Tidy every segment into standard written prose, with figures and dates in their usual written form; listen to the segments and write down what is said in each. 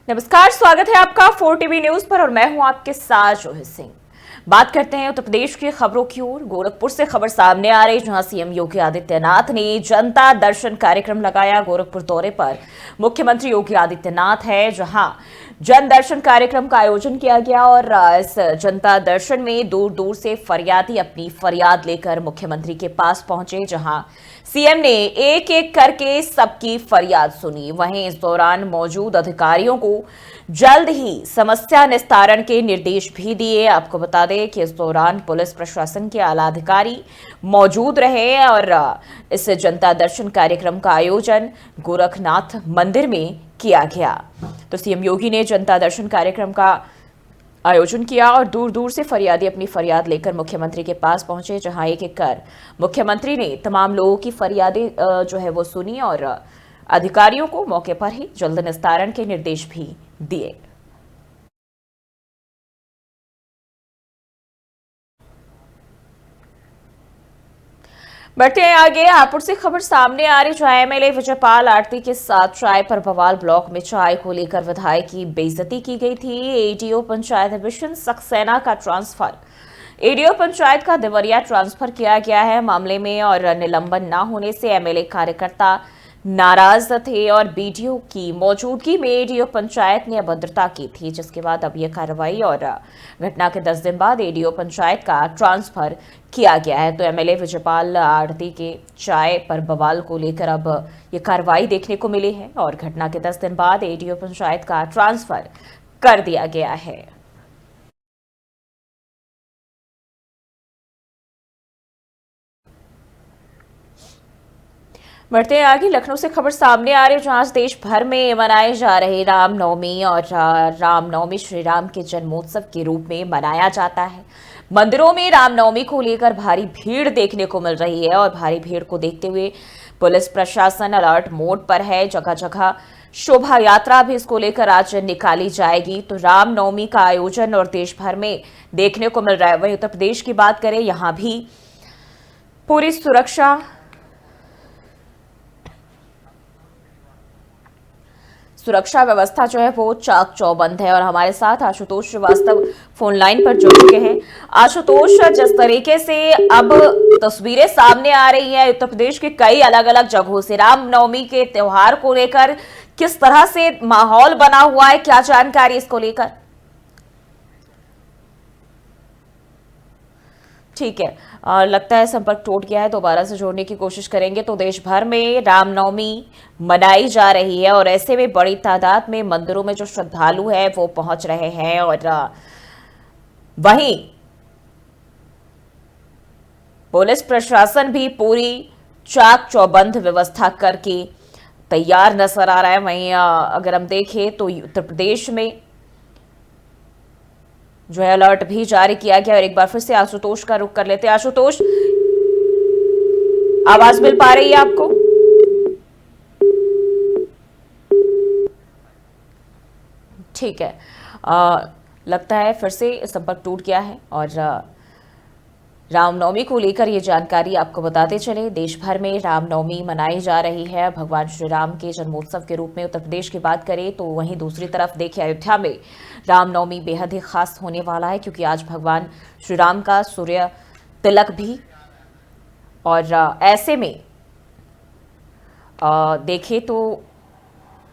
नमस्कार, स्वागत है आपका 4 टीवी न्यूज पर और मैं हूं आपके साथ जोहित सिंह। बात करते हैं उत्तर प्रदेश की खबरों की ओर। गोरखपुर से खबर सामने आ रही, जहां सीएम योगी आदित्यनाथ ने जनता दर्शन कार्यक्रम लगाया। गोरखपुर दौरे पर मुख्यमंत्री योगी आदित्यनाथ है, जहां जन दर्शन कार्यक्रम का आयोजन किया गया और इस जनता दर्शन में दूर दूर से फरियादी अपनी फरियाद लेकर मुख्यमंत्री के पास पहुंचे, जहां सीएम ने एक एक करके सबकी फरियाद सुनी। वहीं इस दौरान मौजूद अधिकारियों को जल्द ही समस्या निस्तारण के निर्देश भी दिए। आपको बता दें कि इस दौरान पुलिस प्रशासन के आला अधिकारी मौजूद रहे और इस जनता दर्शन कार्यक्रम का आयोजन गोरखनाथ मंदिर में किया गया। तो सीएम योगी ने जनता दर्शन कार्यक्रम का आयोजन किया और दूर दूर से फरियादी अपनी फरियाद लेकर मुख्यमंत्री के पास पहुंचे, जहां एक एक कर मुख्यमंत्री ने तमाम लोगों की फरियादें जो है वो सुनी और अधिकारियों को मौके पर ही जल्द निस्तारण के निर्देश भी दिए। बढ़ते हैं आगे। हापुड़ से खबर सामने आ रही, जहां एमएलए विजयपाल आरती के साथ चाय पर बवाल। ब्लॉक में चाय को लेकर विधायक की बेइज्जती की गई थी। एडीओ पंचायत विशन सक्सेना का ट्रांसफर, एडीओ पंचायत का देवरिया ट्रांसफर किया गया है मामले में, और निलंबन न होने से एमएलए कार्यकर्ता नाराज थे और बीडीओ की मौजूदगी में एडीओ पंचायत ने अभद्रता की थी, जिसके बाद अब यह कार्रवाई और घटना के 10 दिन बाद एडीओ पंचायत का ट्रांसफर किया गया है। तो एमएलए विजयपाल आरती के चाय पर बवाल को लेकर अब यह कार्रवाई देखने को मिली है और घटना के 10 दिन बाद एडीओ पंचायत का ट्रांसफर कर दिया गया है। बढ़ते हैं आगे। लखनऊ से खबर सामने आ रही है, जहां आज देश भर में मनाए जा रहे रामनवमी और रामनवमी श्री राम के जन्मोत्सव के रूप में मनाया जाता है। मंदिरों में रामनवमी को लेकर भारी भीड़ देखने को मिल रही है और भारी भीड़ को देखते हुए पुलिस प्रशासन अलर्ट मोड पर है। जगह जगह शोभा यात्रा भी इसको लेकर आज निकाली जाएगी। तो रामनवमी का आयोजन और देश भर में देखने को मिल रहा है। वहीं उत्तर प्रदेश की बात करें, यहां भी पूरी सुरक्षा व्यवस्था जो है वो चाक चौबंद है। और हमारे साथ आशुतोष श्रीवास्तव फोन लाइन पर जुड़ चुके हैं। आशुतोष, जिस तरीके से अब तस्वीरें सामने आ रही हैं उत्तर प्रदेश के कई अलग अलग जगहों से रामनवमी के त्योहार को लेकर, किस तरह से माहौल बना हुआ है, क्या जानकारी इसको लेकर? ठीक है, लगता है संपर्क टूट गया है, दोबारा से जोड़ने की कोशिश करेंगे। तो देश भर में रामनवमी मनाई जा रही है और ऐसे में बड़ी तादाद में मंदिरों में जो श्रद्धालु है वो पहुंच रहे हैं और वहीं पुलिस प्रशासन भी पूरी चाक चौबंद व्यवस्था करके तैयार नजर आ रहा है। वहीं अगर हम देखें तो उत्तर प्रदेश में जो है अलर्ट भी जारी किया गया। और एक बार फिर से आशुतोष का रुख कर लेते हैं। आशुतोष, आवाज मिल पा रही है आपको? ठीक है, लगता है फिर से संपर्क टूट गया है। और रामनवमी को लेकर ये जानकारी आपको बताते चले, देश भर में रामनवमी मनाई जा रही है भगवान श्री राम के जन्मोत्सव के रूप में। उत्तर प्रदेश की बात करें तो वहीं दूसरी तरफ देखिए, अयोध्या में रामनवमी बेहद ही खास होने वाला है, क्योंकि आज भगवान श्री राम का सूर्य तिलक भी। और ऐसे में देखें तो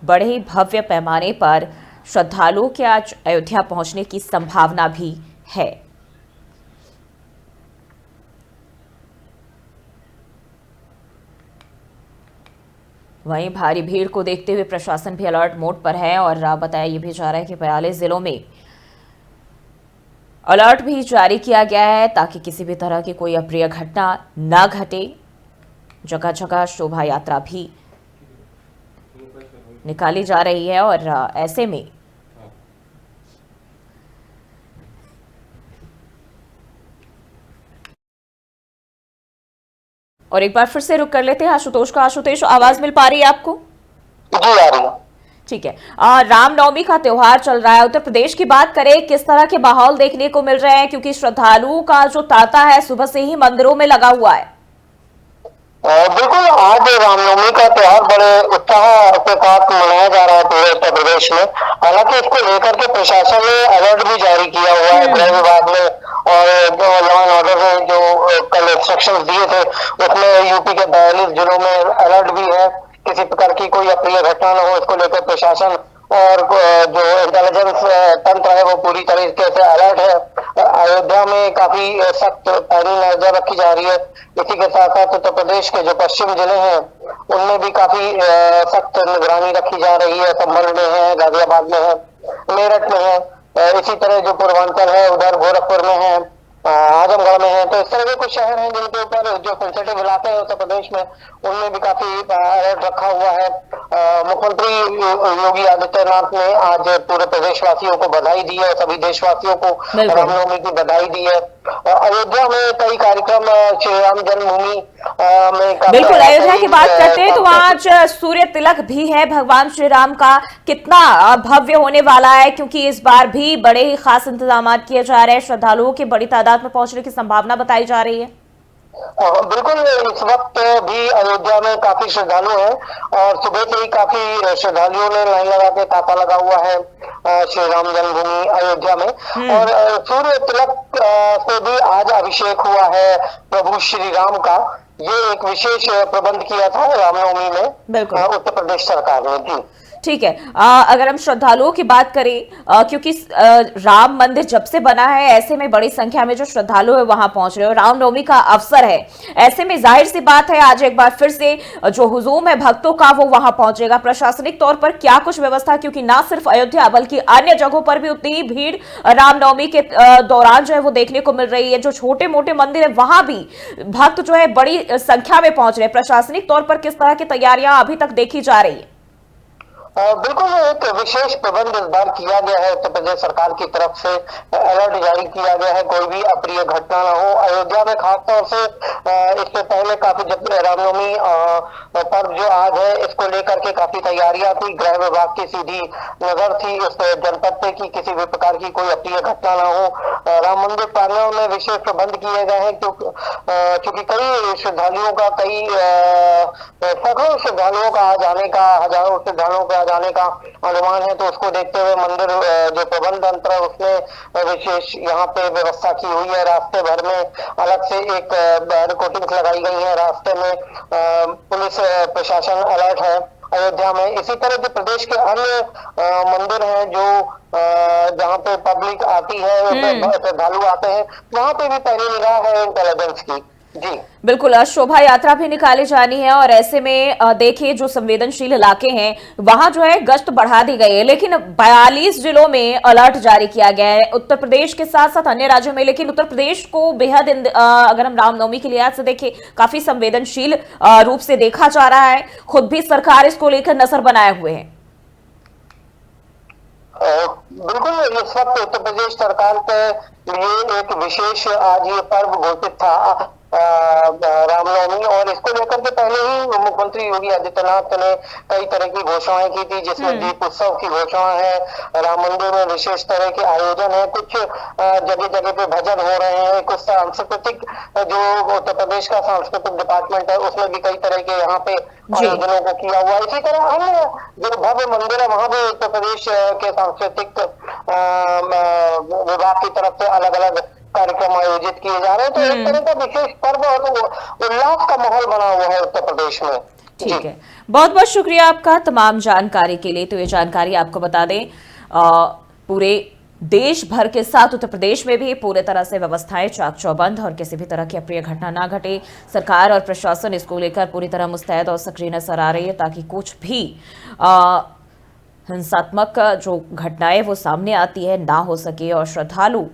बड़े ही भव्य पैमाने पर श्रद्धालुओं के आज अयोध्या पहुंचने की संभावना भी है। वहीं भारी भीड़ को देखते हुए प्रशासन भी अलर्ट मोड पर है और बताया यह भी जा रहा है कि 42 जिलों में अलर्ट भी जारी किया गया है ताकि किसी भी तरह की कोई अप्रिय घटना न घटे। जगह जगह शोभा यात्रा भी निकाली जा रही है और ऐसे में और एक बार फिर से रुक कर लेते हैं आशुतोष का। आशुतोष, आवाज मिल पा रही है आपको? जी आ रही है। ठीक है, रामनवमी का त्योहार चल रहा है। उत्तर प्रदेश की बात करें, किस तरह के माहौल देखने को मिल रहे हैं, क्योंकि श्रद्धालुओं का जो तांता है सुबह से ही मंदिरों में लगा हुआ है? बिल्कुल, आज रामनवमी का त्योहार बड़े उत्साह के साथ मनाया जा रहा है पूरे उत्तर प्रदेश में। हालांकि इसको लेकर के प्रशासन ने अलर्ट भी जारी किया हुआ है, गृह विभाग ने। और जो लॉ एंड ऑर्डर ने जो कल इंस्ट्रक्शंस दिए थे, उसमें यूपी के 42 जिलों में अलर्ट भी है। किसी प्रकार की कोई अप्रिय घटना न हो, इसको लेकर प्रशासन और जो इंटेलिजेंस तंत्र है वो पूरी तरीके से अलर्ट है। अयोध्या में काफी सख्त पैनी नजर रखी जा रही है। इसी के साथ साथ उत्तर प्रदेश के जो पश्चिम जिले हैं उनमें भी काफी सख्त निगरानी रखी जा रही है। संभल में है, गाजियाबाद में है, मेरठ में है। इसी तरह जो पूर्वांचल है उधर गोरखपुर में है, आजमगढ़ में है। तो इस तरह के कुछ शहर हैं जिनके ऊपर जो सेंसिटिव इलाके हैं उत्तर प्रदेश में, उनमें भी काफी अलर्ट रखा हुआ है। मुख्यमंत्री योगी आदित्यनाथ ने आज पूरे प्रदेशवासियों को बधाई दी है, सभी देशवासियों को रामनवमी की बधाई दी है। अयोध्या में कई कार्यक्रम श्री राम जन्मभूमि में बिल्कुल, अयोध्या की बात करते हैं तो आज सूर्य तिलक भी है भगवान श्री राम का। कितना भव्य होने वाला है, क्योंकि इस बार भी बड़े ही खास इंतजाम किए जा रहे हैं। श्रद्धालुओं की बड़ी तादाद में पहुंचने की संभावना बताई जा रही है। बिल्कुल, इस वक्त भी अयोध्या में काफी श्रद्धालु हैं और सुबह से ही काफी श्रद्धालुओं ने लाइन लगा के तांता लगा हुआ है श्री राम जन्मभूमि अयोध्या में। और सूर्य तिलक से भी आज अभिषेक हुआ है प्रभु श्री राम का। ये एक विशेष प्रबंध किया था रामनवमी में उत्तर प्रदेश सरकार ने। जी ठीक है। अगर हम श्रद्धालुओं की बात करें, क्योंकि राम मंदिर जब से बना है ऐसे में बड़ी संख्या में जो श्रद्धालु है वहां पहुंच रहे हैं। रामनवमी का अवसर है, ऐसे में जाहिर सी बात है आज एक बार फिर से जो हुजूम है भक्तों का वो वहां पहुंचेगा। प्रशासनिक तौर पर क्या कुछ व्यवस्था, क्योंकि ना सिर्फ अयोध्या बल्कि अन्य जगहों पर भी उतनी भीड़ रामनवमी के दौरान जो है वो देखने को मिल रही है। जो छोटे मोटे मंदिर है वहां भी भक्त जो है बड़ी संख्या में पहुंच रहे हैं। प्रशासनिक तौर पर किस तरह की तैयारियां अभी तक देखी जा रही है? बिल्कुल, एक विशेष प्रबंध इस बार किया गया है उत्तर प्रदेश सरकार की तरफ से। अलर्ट जारी किया गया है, कोई भी अप्रिय घटना ना हो। अयोध्या में खासतौर से इससे पहले काफी, जब रामनवमी पर्व जो आज है इसको लेकर के काफी तैयारियां थी। गृह विभाग की सीधी नजर थी उस जनपद पे कि किसी भी प्रकार की कोई अप्रिय घटना ना हो। राम मंदिर प्रांगण में विशेष प्रबंध किए गए हैं क्योंकि कई श्रद्धालुओं का सैकड़ों श्रद्धालुओं का आ जाने का, हजारों श्रद्धालुओं का जाने का अनुमान है। तो उसको देखते हुए मंदिर जो प्रबंध तंत्र है उसने विशेष यहाँ पे व्यवस्था की हुई है। रास्ते भर में अलग से एक बैरिकेडिंग लगाई गई है। रास्ते में पुलिस प्रशासन अलर्ट है अयोध्या में। इसी तरह के प्रदेश के अन्य मंदिर हैं जो जहाँ पे पब्लिक आती है, श्रद्धालु आते हैं, वहां पे भी पैनी निगाह है इंटेलिजेंस की। जी बिल्कुल, शोभा यात्रा भी निकाली जानी है और ऐसे में देखिए जो संवेदनशील इलाके हैं वहां जो है गश्त बढ़ा दी गई है। लेकिन 42 जिलों में अलर्ट जारी किया गया है, उत्तर प्रदेश के साथ साथ अन्य राज्यों में। लेकिन उत्तर प्रदेश को बेहद अगर हम रामनवमी के लिहाज से देखें काफी संवेदनशील रूप से देखा जा रहा है। खुद भी सरकार इसको लेकर नजर बनाए हुए है। बिल्कुल, इस वक्त उत्तर प्रदेश सरकार के लिए एक विशेष आज ये पर्व घोषित था रामनवमी। और इसको लेकर के पहले ही मुख्यमंत्री योगी आदित्यनाथ ने कई तरह की घोषणाएं की थी, जिसमें दीप उत्सव की घोषणा है। राम मंदिर में विशेष तरह के आयोजन है, कुछ जगह जगह पे भजन हो रहे हैं। कुछ सांस्कृतिक, जो उत्तर प्रदेश का सांस्कृतिक डिपार्टमेंट है उसमें भी कई तरह के यहाँ पे आयोजनों को किया हुआ। इसी तरह अन्य जो भव्य मंदिर है वहां भी उत्तर प्रदेश के सांस्कृतिक विभाग की तरफ से अलग अलग कार्यक्रम आयोजित किए जा रहे हैं। तो एक तरह का विशेष पर्व और उल्लास का माहौल बना हुआ है उत्तर प्रदेश में। ठीक है, बहुत बहुत शुक्रिया आपका तमाम जानकारी के लिए। तो ये जानकारी आपको बता दें, पूरे देश भर के साथ उत्तर प्रदेश में भी पूरे तरह से व्यवस्थाएं चाक चौबंद और किसी भी तरह की अप्रिय घटना ना घटे। सरकार और प्रशासन इसको लेकर पूरी तरह मुस्तैद और सक्रिय नजर आ रही है ताकि कुछ भी हिंसात्मक जो घटनाएं वो सामने आती है ना हो सके और श्रद्धालु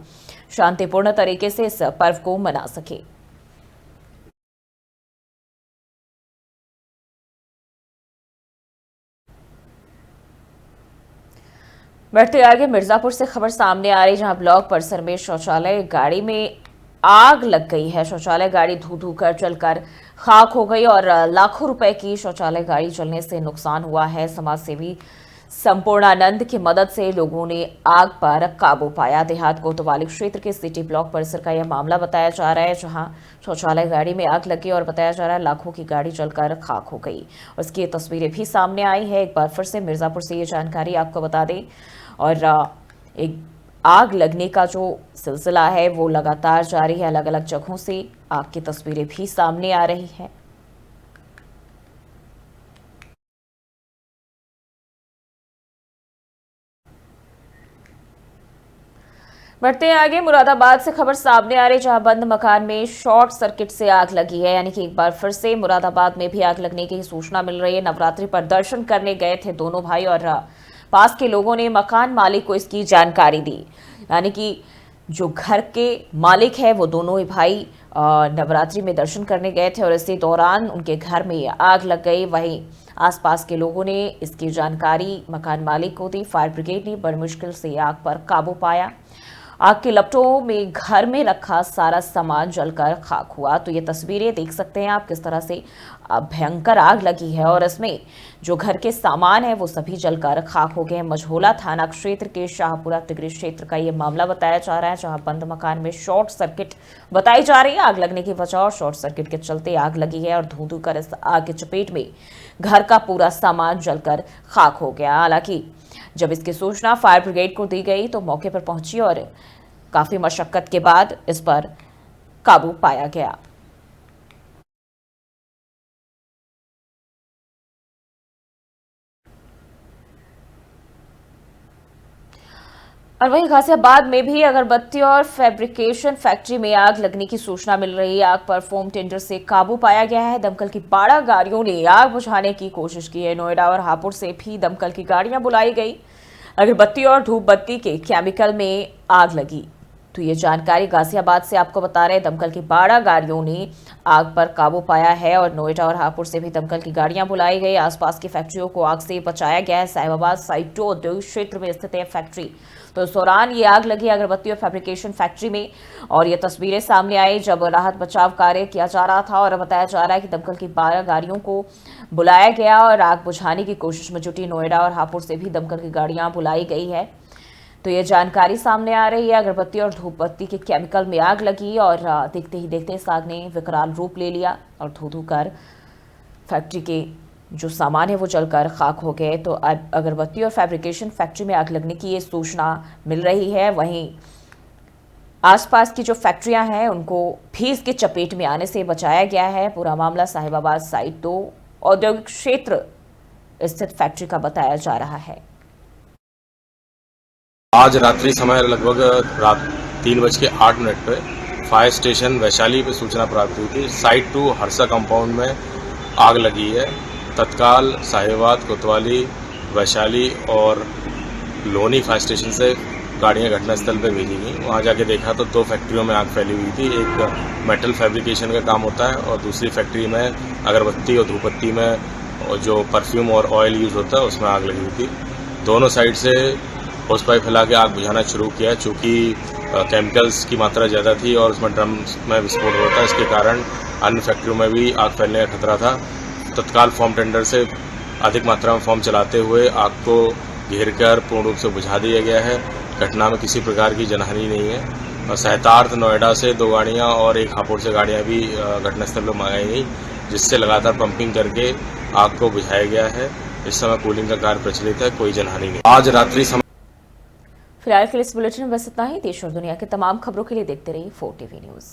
शांतिपूर्ण तरीके से इस पर्व को मना सके। बढ़ते आगे मिर्जापुर से खबर सामने आ रही, जहां ब्लॉक परिसर में शौचालय गाड़ी में आग लग गई है। शौचालय गाड़ी धू धू कर जलकर खाक हो गई और लाखों रुपए की शौचालय गाड़ी जलने से नुकसान हुआ है। समाज सेवी संपूर्णानंद की मदद से लोगों ने आग पर काबू पाया। देहात कोतवाली क्षेत्र के सिटी ब्लॉक परिसर का यह मामला बताया जा रहा है, जहां शौचालय गाड़ी में आग लगी और बताया जा रहा है लाखों की गाड़ी जलकर खाक हो गई। उसकी ये तस्वीरें भी सामने आई है। एक बार फिर से मिर्जापुर से ये जानकारी आपको बता दें। और एक आग लगने का जो सिलसिला है वो लगातार जारी है। अलग अलग जगहों से आग की तस्वीरें भी सामने आ रही हैं। बढ़ते हैं आगे। मुरादाबाद से खबर सामने आ रही, जहां बंद मकान में शॉर्ट सर्किट से आग लगी है। यानी कि एक बार फिर से मुरादाबाद में भी आग लगने की सूचना मिल रही है। नवरात्रि पर दर्शन करने गए थे दोनों भाई और पास के लोगों ने मकान मालिक को इसकी जानकारी दी। यानी कि जो घर के मालिक है वो दोनों ही भाई नवरात्रि में दर्शन करने गए थे और इसी दौरान उनके घर में आग लग गई। वहीं आसपास के लोगों ने इसकी जानकारी मकान मालिक को दी। फायर ब्रिगेड ने बड़ी मुश्किल से आग पर काबू पाया। आग के लपटों में घर में रखा सारा सामान जलकर खाक हुआ। तो ये तस्वीरें देख सकते हैं आप किस तरह से भयंकर आग लगी है और इसमें जो घर के सामान है वो सभी जलकर खाक हो गए हैं। मझोला थाना क्षेत्र के शाहपुरा तिगरी क्षेत्र का ये मामला बताया जा रहा है, जहां बंद मकान में शॉर्ट सर्किट बताई जा रही है। आग लगने की वजह और शॉर्ट सर्किट के चलते आग लगी है और धू धू कर इस आग की चपेट में घर का पूरा सामान जलकर खाक हो गया। हालांकि जब इसकी सूचना फायर ब्रिगेड को दी गई तो मौके पर पहुंची और काफी मशक्कत के बाद इस पर काबू पाया गया। और वहीं गाजियाबाद में भी अगरबत्ती और फैब्रिकेशन फैक्ट्री में आग लगने की सूचना मिल रही है। आग पर फोम टेंडर से काबू पाया गया है। दमकल की 12 गाड़ियों ने आग बुझाने की कोशिश की है। नोएडा और हापुड़ से भी दमकल की गाड़ियां बुलाई गई। अगरबत्ती और धूप बत्ती के केमिकल में आग लगी। तो ये जानकारी गाजियाबाद से आपको बता रहे हैं। दमकल की 12 गाड़ियों ने आग पर काबू पाया है और नोएडा और हापुड़ से भी दमकल की गाड़ियां बुलाई गई। आसपास की फैक्ट्रियों को आग से बचाया गया है। साहिबाबाद साइट 2 औद्योगिक क्षेत्र में स्थित है फैक्ट्री। तो इस दौरान ये आग लगी अगरबत्ती और फैब्रिकेशन फैक्ट्री में और ये तस्वीरें सामने आई जब राहत बचाव कार्य किया जा रहा था। और बताया जा रहा है कि दमकल की 12 गाड़ियों को बुलाया गया और आग बुझाने की कोशिश में जुटी नोएडा और हापुड़ से भी दमकल की गाड़ियां बुलाई गई है। तो ये जानकारी सामने आ रही है। अगरबत्ती और धूप बत्ती के केमिकल में आग लगी और देखते ही देखते इस आग ने विकराल रूप ले लिया और धू धू कर फैक्ट्री के जो सामान है वो जलकर खाक हो गए। तो अगरबत्ती और फैब्रिकेशन फैक्ट्री में आग लगने की ये सूचना मिल रही है। वहीं आसपास की जो फैक्ट्रियां हैं उनको भी इसके चपेट में आने से बचाया गया है। पूरा मामला साहिबाबाद साइट 2 औद्योगिक क्षेत्र स्थित फैक्ट्री का बताया जा रहा है। आज रात्रि समय लगभग रात 3:08 पे फायर स्टेशन वैशाली पे सूचना प्राप्त हुई थी। साइट 2 हर्षा कंपाउंड में आग लगी है। तत्काल साहिबाबाद, कोतवाली, वैशाली और लोनी फायर स्टेशन से गाड़ियां घटनास्थल पर भेजी गई। वहां जाके देखा तो 2 फैक्ट्रियों में आग फैली हुई थी। एक मेटल फैब्रिकेशन का काम होता है और दूसरी फैक्ट्री में अगरबत्ती और धूपबत्ती में जो परफ्यूम और ऑयल यूज होता है उसमें आग लगी हुई थी। दोनों साइड से होस पाइप फैला के आग बुझाना शुरू किया। चूँकि केमिकल्स की मात्रा ज़्यादा थी और उसमें ड्रम में विस्फोट होता है, इसके कारण अन्य फैक्ट्रियों में भी आग फैलने का खतरा था। तत्काल फॉर्म टेंडर से अधिक मात्रा में फॉर्म चलाते हुए आग को घेरकर पूर्ण रूप से बुझा दिया गया है। घटना में किसी प्रकार की जनहानि नहीं है। और सहतार्थ नोएडा से 2 गाड़ियाँ और एक हापुड़ से गाड़ियाँ भी घटनास्थल पर मंगाई गई, जिससे लगातार पंपिंग करके आग को बुझाया गया है। इस समय कूलिंग का कार्य प्रचलित है, कोई जनहानि नहीं। आज रात्रि फिलहाल के लिए इस बुलेटिन में बस इतना ही। देश और दुनिया की तमाम खबरों के लिए देखते रहिए 4 TV न्यूज़।